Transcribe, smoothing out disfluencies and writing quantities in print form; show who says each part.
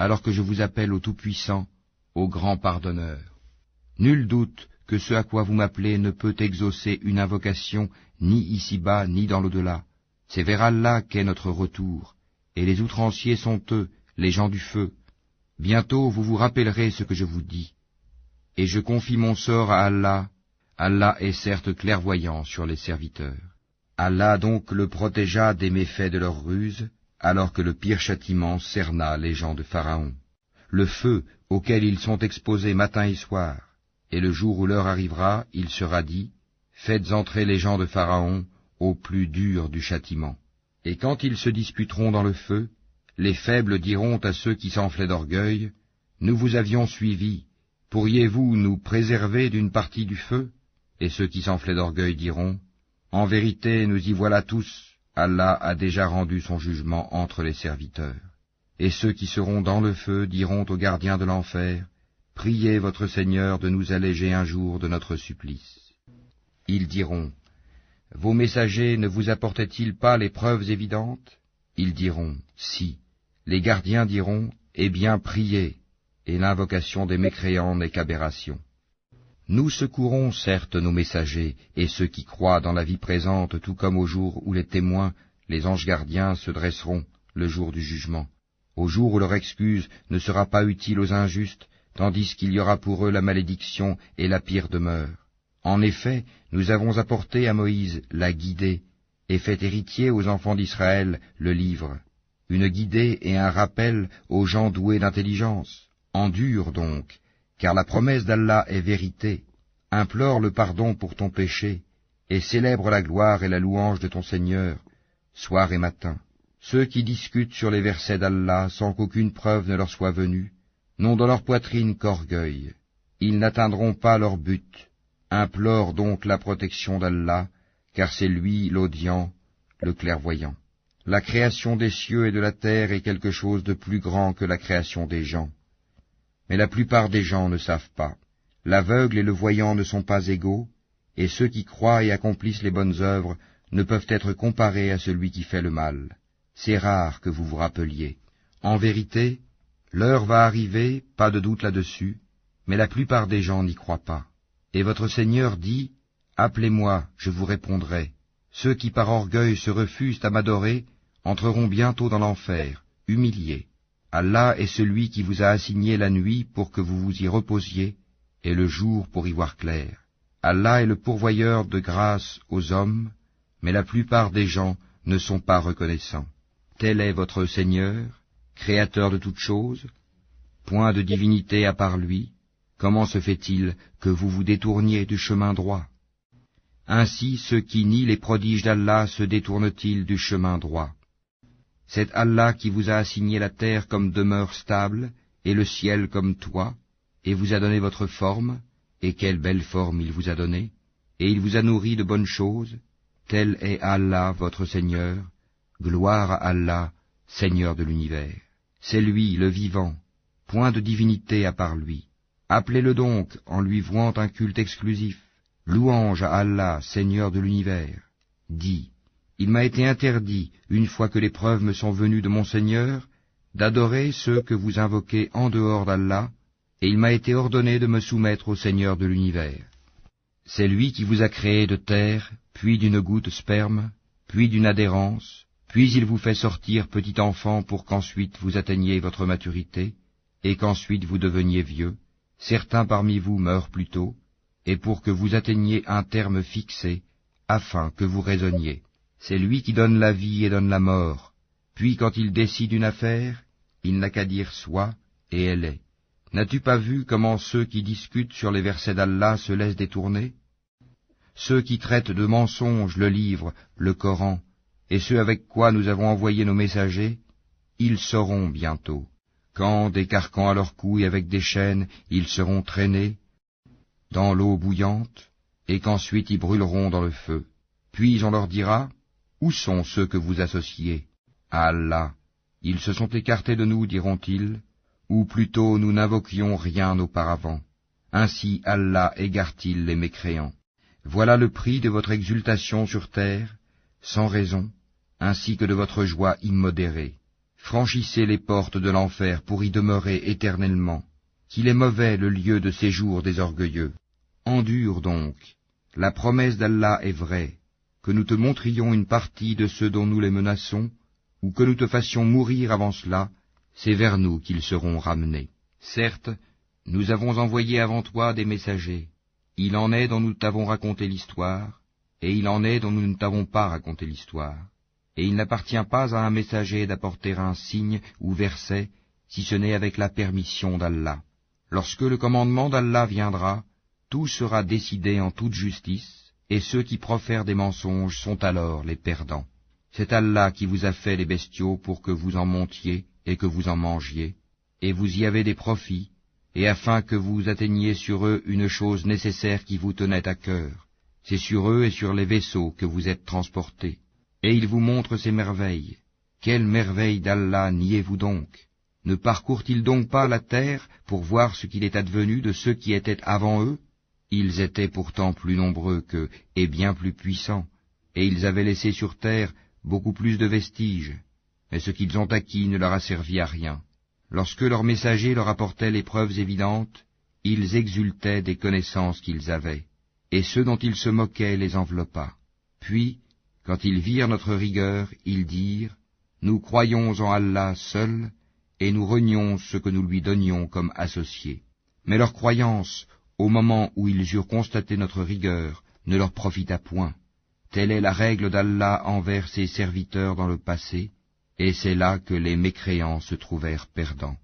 Speaker 1: alors que je vous appelle au Tout-Puissant, au Grand Pardonneur. Nul doute que ce à quoi vous m'appelez ne peut exaucer une invocation ni ici-bas ni dans l'au-delà. C'est vers Allah qu'est notre retour, et les outranciers sont eux, les gens du feu. Bientôt vous vous rappellerez ce que je vous dis. Et je confie mon sort à Allah. Allah est certes clairvoyant sur les serviteurs. Allah donc le protégea des méfaits de leur ruse, alors que le pire châtiment cerna les gens de Pharaon. Le feu auquel ils sont exposés matin et soir, et le jour où l'heure arrivera, il sera dit, faites entrer les gens de Pharaon au plus dur du châtiment. Et quand ils se disputeront dans le feu, les faibles diront à ceux qui s'enflaient d'orgueil, nous vous avions suivis, pourriez-vous nous préserver d'une partie du feu? Et ceux qui s'enflaient d'orgueil diront, en vérité, nous y voilà tous, Allah a déjà rendu son jugement entre les serviteurs. Et ceux qui seront dans le feu diront aux gardiens de l'enfer, priez votre Seigneur de nous alléger un jour de notre supplice. Ils diront, vos messagers ne vous apportaient-ils pas les preuves évidentes? Ils diront, si. Les gardiens diront, eh bien priez, et l'invocation des mécréants n'est qu'aberration. Nous secourons certes nos messagers et ceux qui croient dans la vie présente, tout comme au jour où les témoins, les anges gardiens, se dresseront, le jour du jugement, au jour où leur excuse ne sera pas utile aux injustes, tandis qu'il y aura pour eux la malédiction et la pire demeure. En effet, nous avons apporté à Moïse la guidée, et fait héritier aux enfants d'Israël le livre, une guidée et un rappel aux gens doués d'intelligence. Endure donc, car la promesse d'Allah est vérité. Implore le pardon pour ton péché, et célèbre la gloire et la louange de ton Seigneur, soir et matin. Ceux qui discutent sur les versets d'Allah sans qu'aucune preuve ne leur soit venue, n'ont dans leur poitrine qu'orgueil. Ils n'atteindront pas leur but. Implore donc la protection d'Allah, car c'est lui l'audient, le clairvoyant. La création des cieux et de la terre est quelque chose de plus grand que la création des gens. Mais la plupart des gens ne savent pas. L'aveugle et le voyant ne sont pas égaux, et ceux qui croient et accomplissent les bonnes œuvres ne peuvent être comparés à celui qui fait le mal. C'est rare que vous vous rappeliez. En vérité, l'heure va arriver, pas de doute là-dessus, mais la plupart des gens n'y croient pas. Et votre Seigneur dit, appelez-moi, je vous répondrai. Ceux qui par orgueil se refusent à m'adorer entreront bientôt dans l'enfer, humiliés. Allah est celui qui vous a assigné la nuit pour que vous vous y reposiez, et le jour pour y voir clair. Allah est le pourvoyeur de grâce aux hommes, mais la plupart des gens ne sont pas reconnaissants. Tel est votre Seigneur, créateur de toutes choses, point de divinité à part lui. Comment se fait-il que vous vous détourniez du chemin droit? Ainsi ceux qui nient les prodiges d'Allah se détournent-ils du chemin droit? C'est Allah qui vous a assigné la terre comme demeure stable, et le ciel comme toit, et vous a donné votre forme, et quelle belle forme il vous a donnée, et il vous a nourri de bonnes choses. Tel est Allah votre Seigneur, gloire à Allah, Seigneur de l'univers. C'est lui, le vivant, point de divinité à part lui. Appelez-le donc en lui vouant un culte exclusif. Louange à Allah, Seigneur de l'univers. Dis, il m'a été interdit, une fois que les preuves me sont venues de mon Seigneur, d'adorer ceux que vous invoquez en dehors d'Allah, et il m'a été ordonné de me soumettre au Seigneur de l'univers. C'est lui qui vous a créé de terre, puis d'une goutte sperme, puis d'une adhérence, puis il vous fait sortir petit enfant pour qu'ensuite vous atteigniez votre maturité, et qu'ensuite vous deveniez vieux. Certains parmi vous meurent plus tôt, et pour que vous atteigniez un terme fixé, afin que vous raisonniez. C'est lui qui donne la vie et donne la mort, puis quand il décide une affaire, il n'a qu'à dire soit, et elle est. N'as-tu pas vu comment ceux qui discutent sur les versets d'Allah se laissent détourner? Ceux qui traitent de mensonges le livre, le Coran, et ceux avec quoi nous avons envoyé nos messagers, ils sauront bientôt, quand, des carcans à leur cou et avec des chaînes, ils seront traînés dans l'eau bouillante, et qu'ensuite ils brûleront dans le feu. Puis on leur dira, où sont ceux que vous associez? À Allah, ils se sont écartés de nous, diront-ils, ou plutôt nous n'invoquions rien auparavant. Ainsi Allah égare-t-il les mécréants. Voilà le prix de votre exultation sur terre, sans raison, ainsi que de votre joie immodérée. franchissez les portes de l'enfer pour y demeurer éternellement, qu'il est mauvais le lieu de séjour des orgueilleux. Endure donc, la promesse d'Allah est vraie, que nous te montrions une partie de ceux dont nous les menaçons, ou que nous te fassions mourir avant cela, c'est vers nous qu'ils seront ramenés. Certes, nous avons envoyé avant toi des messagers. Il en est dont nous t'avons raconté l'histoire, et il en est dont nous ne t'avons pas raconté l'histoire. Et il n'appartient pas à un messager d'apporter un signe ou verset, si ce n'est avec la permission d'Allah. Lorsque le commandement d'Allah viendra, tout sera décidé en toute justice, et ceux qui profèrent des mensonges sont alors les perdants. C'est Allah qui vous a fait les bestiaux pour que vous en montiez et que vous en mangiez, et vous y avez des profits, et afin que vous atteigniez sur eux une chose nécessaire qui vous tenait à cœur. C'est sur eux et sur les vaisseaux que vous êtes transportés. Et il vous montre ces merveilles. Quelles merveilles d'Allah niez-vous donc? Ne parcourent-ils donc pas la terre pour voir ce qu'il est advenu de ceux qui étaient avant eux? Ils étaient pourtant plus nombreux qu'eux et bien plus puissants, et ils avaient laissé sur terre beaucoup plus de vestiges. Mais ce qu'ils ont acquis ne leur a servi à rien. Lorsque leurs messagers leur apportaient les preuves évidentes, ils exultaient des connaissances qu'ils avaient, et ceux dont ils se moquaient les enveloppa. Puis, quand ils virent notre rigueur, ils dirent, « Nous croyons en Allah seul, et nous renions ce que nous lui donnions comme associés. » Mais leur croyance, au moment où ils eurent constaté notre rigueur, ne leur profita point. Telle est la règle d'Allah envers ses serviteurs dans le passé, et c'est là que les mécréants se trouvèrent perdants.